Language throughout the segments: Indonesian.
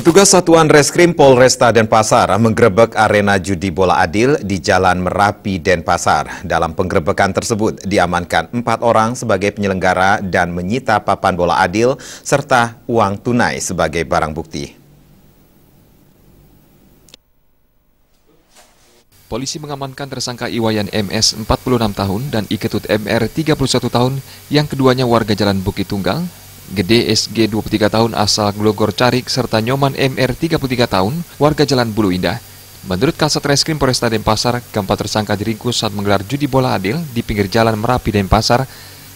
Petugas Satuan Reskrim Polresta Denpasar menggerebek arena judi bola adil di Jalan Merapi, Denpasar. Dalam penggerebekan tersebut diamankan 4 orang sebagai penyelenggara dan menyita papan bola adil serta uang tunai sebagai barang bukti. Polisi mengamankan tersangka Iwayan MS 46 tahun dan Iketut MR 31 tahun yang keduanya warga Jalan Bukit Tunggal, Gede SG 23 tahun asal Glogor Carik serta Nyoman MR 33 tahun warga Jalan Bulu Indah. Menurut Kasat Reskrim Polresta Denpasar, keempat tersangka diringkus saat menggelar judi bola adil di pinggir Jalan Merapi, Denpasar.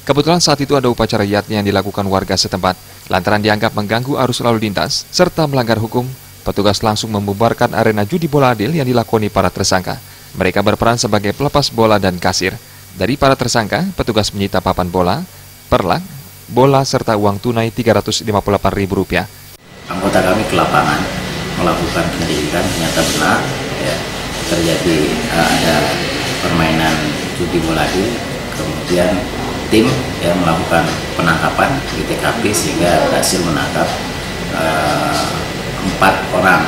Kebetulan saat itu ada upacara yatnya yang dilakukan warga setempat. Lantaran dianggap mengganggu arus lalu lintas serta melanggar hukum, petugas langsung membubarkan arena judi bola adil yang dilakoni para tersangka. Mereka berperan sebagai pelepas bola dan kasir. Dari para tersangka, petugas menyita papan bola, perlak, bola serta uang tunai Rp358.000. Anggota kami ke lapangan melakukan penyelidikan, ternyata benar ya, terjadi ada permainan judi bola adil. Kemudian tim yang melakukan penangkapan di TKP sehingga berhasil menangkap 4 orang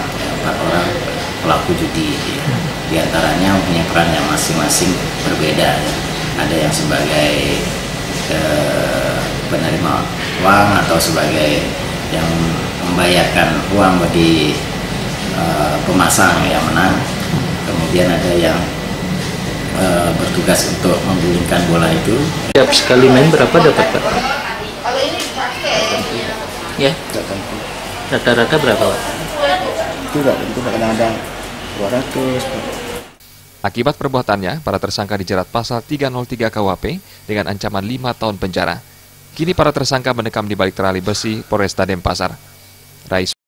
pelaku judi. Di antaranya mempunyai peran yang masing-masing berbeda. Ada yang sebagai penerima uang atau sebagai yang membayarkan uang bagi pemasang yang menang. Kemudian ada yang bertugas untuk menggulingkan bola itu. Setiap sekali main berapa dapat, Pak? Ya, rata-rata berapa, Pak? Juga tentu kadang-kadang 200. Akibat perbuatannya, para tersangka dijerat pasal 303 KUHP dengan ancaman 5 tahun penjara. Kini para tersangka mendekam di balik terali besi Polresta Denpasar.